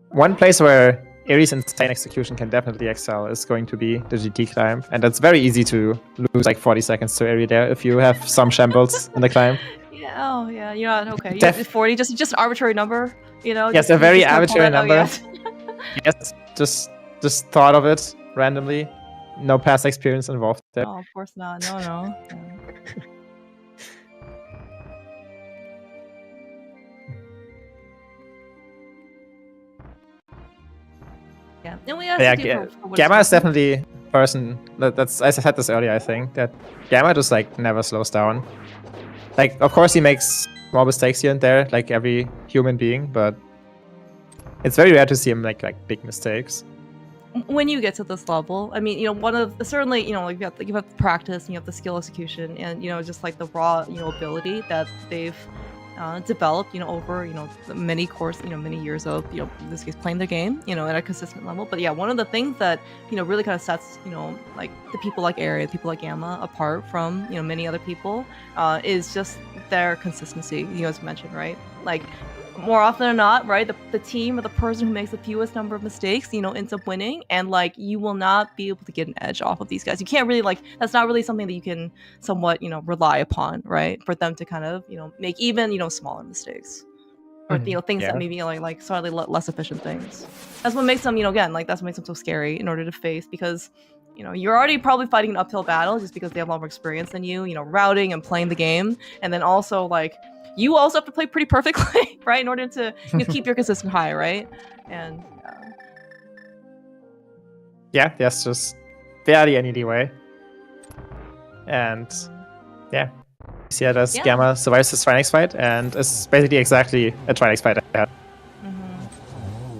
one place where Aerie's insane execution can definitely excel is going to be the GT climb, and it's very easy to lose like 40 seconds to Aerie there if you have some shambles in the climb. Yeah, okay. 40, just an arbitrary number, Yes, a very arbitrary number. Yes, just thought of it randomly. No past experience involved there. Oh, of course not. No. Yeah, and we Gamma is definitely a person that's, as I said this earlier, I think that Gamma just like never slows down. Like, of course he makes small mistakes here and there, like every human being, but it's very rare to see him make like big mistakes. When you get to this level, I mean, one of certainly, like you have the practice, and you have the skill execution, and just like the raw, ability that they've developed, over, many many years of, in this case, playing the game, at a consistent level. But yeah, one of the things that, really kind of sets, like the people like Aerie, people like Gamma apart from, many other people, is just their consistency, as you mentioned, right? Like, more often than not, right, the team or the person who makes the fewest number of mistakes, ends up winning, and like you will not be able to get an edge off of these guys. You can't really that's not really something that you can somewhat rely upon, right, for them to kind of make even smaller mistakes, or things that maybe like slightly less efficient things. That's what makes them again, like that's what makes them so scary in order to face, because you're already probably fighting an uphill battle just because they have a lot more experience than you, routing and playing the game, and then also like you also have to play pretty perfectly, right, in order to keep your consistent high, right? And yes, just barely any leeway. And yeah, see how does Gamma survives his Trinex fight, and it's basically exactly a Trinex fight I had.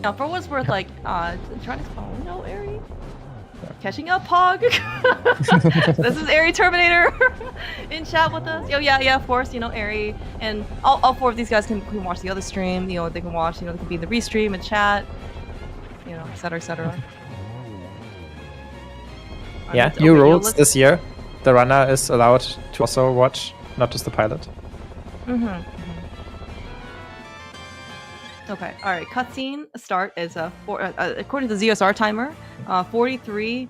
Now, for what's worth, like Trinex, oh no, Aerie. Catching up, Hog. This is Aerie Terminator in chat with us. Oh yeah, of course. Aerie and all four of these guys can watch the other stream. They can watch. They can be in the restream and chat. Etc. etc. Yeah, new rules this year. The runner is allowed to also watch, not just the pilot. Okay, all right. Cutscene start is according to the ZSR timer, 43:09.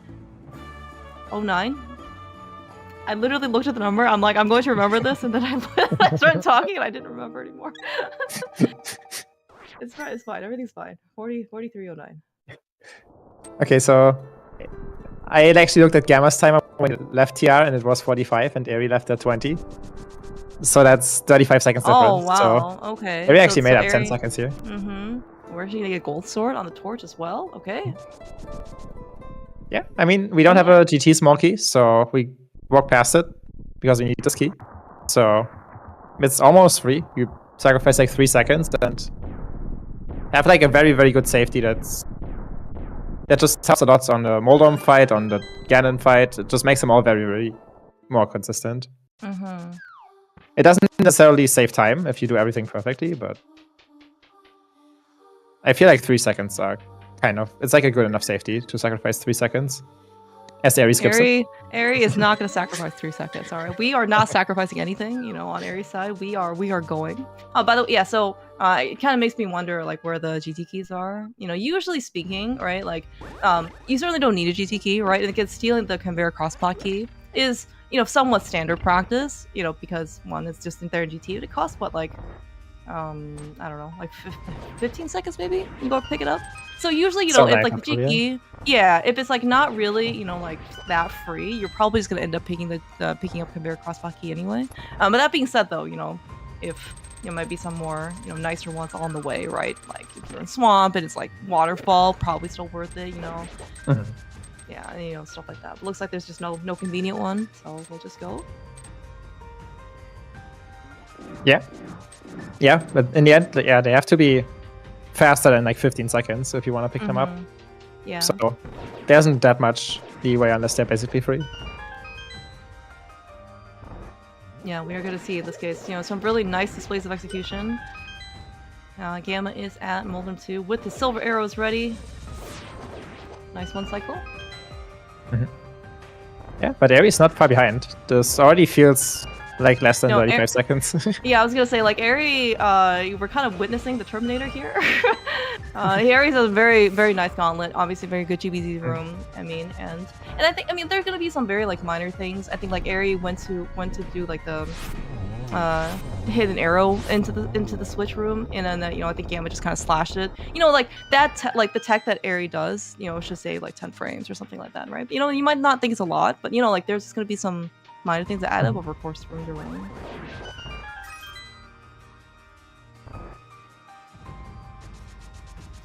I literally looked at the number. I'm like, I'm going to remember this, and then I started talking, and I didn't remember anymore. It's fine. It's fine. Everything's fine. 43:09. Okay, so I had actually looked at Gamma's timer when it left TR, and it was 45, and Eri left at 20. So that's 35 seconds difference. Oh wow. So okay. Eri actually made up Eri... 10 seconds here. Mm-hmm. We're actually gonna get gold sword on the torch as well. Okay. Yeah, I mean, we don't have a GT small key, so we walk past it because we need this key. So it's almost free. You sacrifice like 3 seconds and have like a very, very good safety that just helps a lot on the Moldorm fight, on the Ganon fight. It just makes them all very, very more consistent. Mm-hmm. It doesn't necessarily save time if you do everything perfectly, but I feel like 3 seconds are kind of... It's like a good enough safety to sacrifice 3 seconds. As Eri skips it. Eri is not going to sacrifice 3 seconds. All right, we are not sacrificing anything. You know, on Eri's side, we are going. Oh, by the way, yeah. So it kind of makes me wonder, like, where the GT keys are. You know, usually speaking, right? Like, you certainly don't need a GT key, right? And again, stealing the conveyor crossplot key is, you know, somewhat standard practice. You know, because one, it's just in there in GT. It costs what, like, I don't know, like 15 seconds maybe. You can go pick it up. So usually, you know, if like the GT, yeah, if it's like not really, you know, like that free, you're probably just gonna end up picking up conveyor crossplot key anyway. But that being said, though, you know, if there might be some more, you know, nicer ones on the way, right? Like if you're in swamp and it's like waterfall, probably still worth it, you know. Mm-hmm. Yeah, and, you know, stuff like that. But looks like there's just no convenient one, so we'll just go. Yeah. Yeah, but in the end, yeah, they have to be faster than like 15 seconds if you want to pick them up. Yeah. So there isn't that much leeway unless they're basically free. Yeah, we are going to see in this case, you know, some really nice displays of execution. Gamma is at Moldorm 2 with the silver arrows ready. Nice one cycle. Mm-hmm. Yeah, but Eri's not far behind. This already feels like less than 35 seconds. Yeah, I was gonna say, like, Eri, we're kind of witnessing the Terminator here. Eri's a very, very nice gauntlet. Obviously, very good GBZ room. I mean, and I think, I mean, there's gonna be some very like minor things. I think like Eri went to do like the hit an arrow into the switch room, and then you know, I think Gamma just kind of slashed it. You know, like that, like the tech that Eri does, you know, should say like 10 frames or something like that, right? But, you know, you might not think it's a lot, but you know, like there's just gonna be some minor things that add up over course room to room.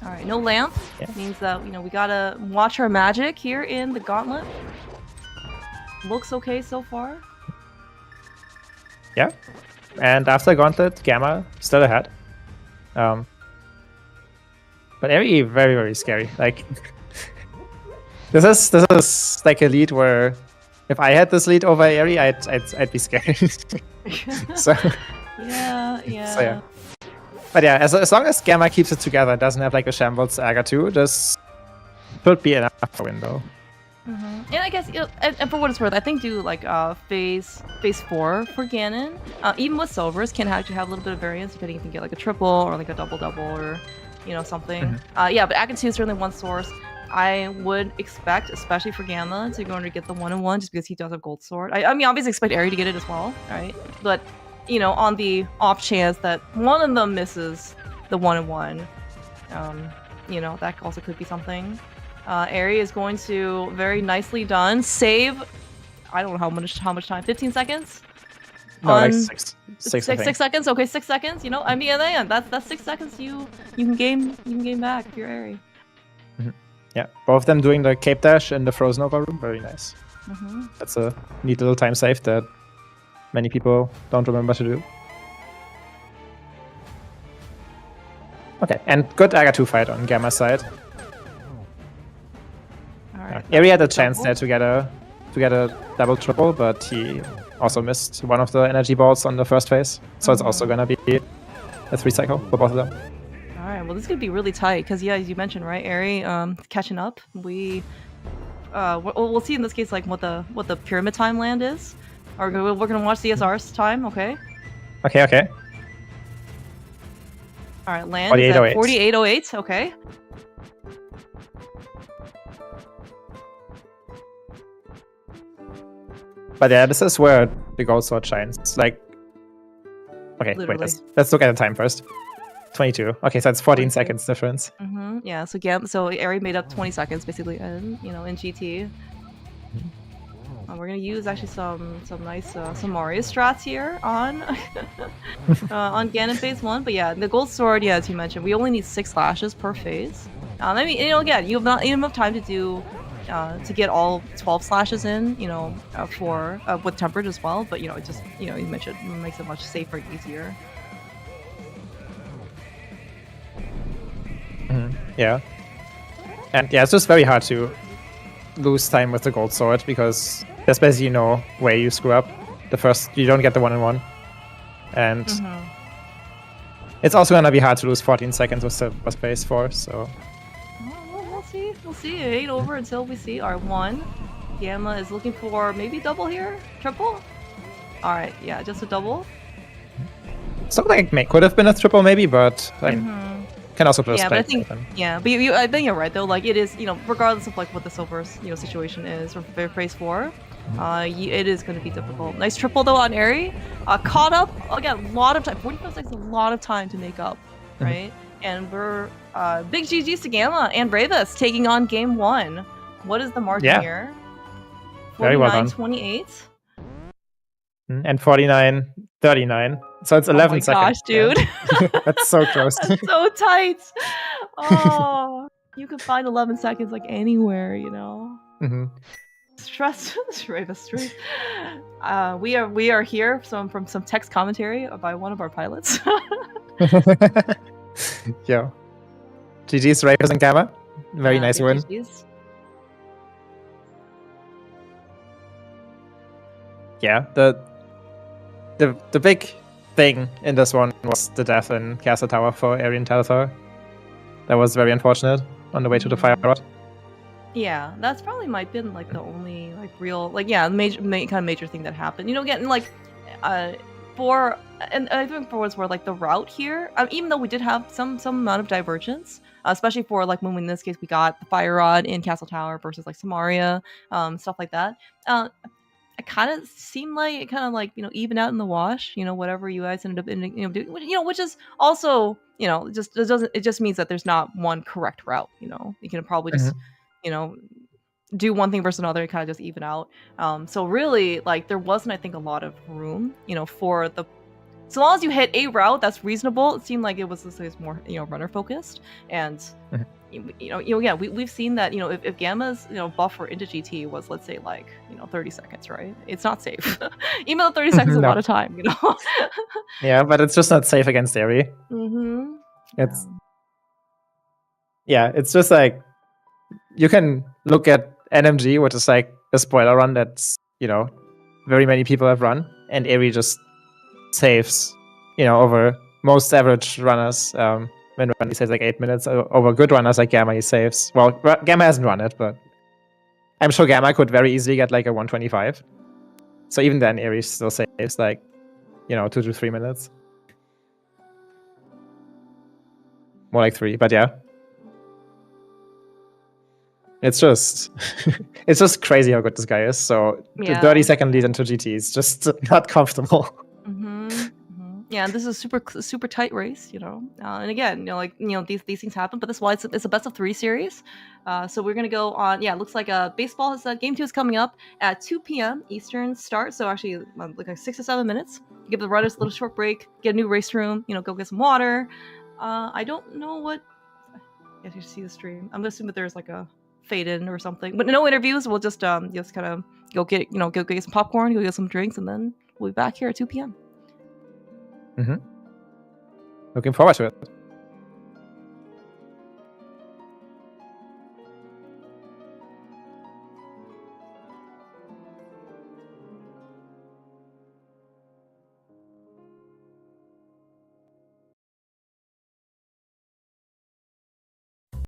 All right, no lamp means that, you know, we gotta watch our magic here in the gauntlet. Looks okay so far. Yeah, and after Gauntlet, Gamma still ahead. But Eri very, very scary. Like this is like a lead where if I had this lead over Eri, I'd be scared. So yeah. So, yeah. But yeah, as long as Gamma keeps it together, doesn't have like a shambles Aga 2, this should be enough for window. And I guess, you know, and for what it's worth, I think do like phase 4 for Ganon. Even with silvers, can actually have a little bit of variance depending if you can get like a triple or like a double or, you know, something. Yeah, but Aga 2 is certainly one source. I would expect, especially for Gamma, to go and get the 1-in-1 just because he does have gold sword. I mean, obviously expect Eri to get it as well, right? But, you know, on the off chance that one of them misses the 1-in-1, you know, that also could be something. Eri is going to, very nicely done, save, I don't know how much time, 15 seconds? No, like 6 seconds? Okay, 6 seconds, you know, I mean, and that's 6 seconds you can gain back if you're Eri. Yeah, both of them doing the cape dash in the Frozen Over room, very nice. That's a neat little time save that many people don't remember to do. Okay, and good Aga 2 fight on Gamma's side. Alright. Eri had a chance there to get a double triple, but he also missed one of the energy balls on the first phase. So it's also gonna be a 3 cycle for both of them. Alright, well this is gonna be really tight because yeah, as you mentioned, right, Eri catching up. We'll see in this case like what the pyramid time land is. Or we're gonna watch CSR's time, okay? Okay. All right, land is at 4808. Okay. But yeah, this is where the gold sword shines. Like, okay, Literally. wait, let's look at the time first. 22. Okay, so it's 14 seconds difference. Yeah, so Eri made up 20 seconds basically in GT. We're gonna use actually some nice some Mario strats here on on Ganon phase 1. But yeah, the gold sword, yeah, as you mentioned, we only need 6 slashes per phase. I mean, again, you have not enough time to do to get all 12 slashes in, for with temperate as well. But it just you mentioned, it makes it much safer and easier. Yeah, and yeah, it's just very hard to lose time with the gold sword because there's basically no way you screw up. You don't get the 1-on-1, and it's also gonna be hard to lose 14 seconds with the phase 4. So we'll see. It ain't over until we see our 1. Gamma is looking for maybe double here, triple. All right, yeah, just a double. Something like could have been a triple maybe, but can also play. Yeah, but I think I think you're right though. Like it is, regardless of like what the silver situation is for phase 4, it is going to be difficult. Nice triple though on Eri. Caught up again. A lot of time. 45 seconds. A lot of time to make up, right? And we're big GGs to Gamma and Bravus taking on game 1. What is the margin here? 49-28. And 49-39. So it's 11 seconds. Oh my gosh, dude. Yeah. That's so close. That's so tight. Oh, you can find 11 seconds like anywhere, Stress, Bravus. We are here from some text commentary by one of our pilots. Yeah. GG's Bravus and Gamma. Very nice win. GG's. Yeah, the big thing in this one was the death in Castle Tower for Eri and Telethor. That was very unfortunate on the way to the fire rod. Yeah, that's probably might been like the only like real major thing that happened. Getting like and I think for what's worth, like the route here, even though we did have some amount of divergence, especially for like when in this case we got the fire rod in Castle Tower versus like Samaria, stuff like that. It kind of seemed like it kind of like even out in the wash, whatever you guys ended up doing, which is also it just means that there's not one correct route. You can probably just do one thing versus another and kind of just even out. So really, like there wasn't, I think, a lot of room, for the. So long as you hit a route that's reasonable, it seemed like it was more runner focused. And we've seen that if Gamma's buffer into GT was, let's say, like 30 seconds, right? It's not safe. Even though 30 seconds is a lot of time, Yeah, but it's just not safe against Eri. It's just like you can look at NMG, which is like a spoiler run that's very many people have run, and Eri just saves over most average runners. When he saves like 8 minutes over good runners like Gamma, he saves. Well, Gamma hasn't run it, but I'm sure Gamma could very easily get like a 125. So even then, Eri still saves like 2 to 3 minutes. More like 3, but yeah. It's just crazy how good this guy is. So the 30-second lead into GT is just not comfortable. Yeah, and this is a super tight race, and again, these things happen, but this is why it's a best of 3 series. So we're gonna go on. Yeah, it looks like baseball has game 2 is coming up at 2 p.m. Eastern start. So actually, like 6 to 7 minutes. Give the runners a little short break, get a new race room, go get some water. I don't know what. If you see the stream, I'm gonna assume that there's like a fade in or something, but no interviews. We'll just kind of go get some popcorn, go get some drinks, and then we'll be back here at 2 p.m. Looking forward to it.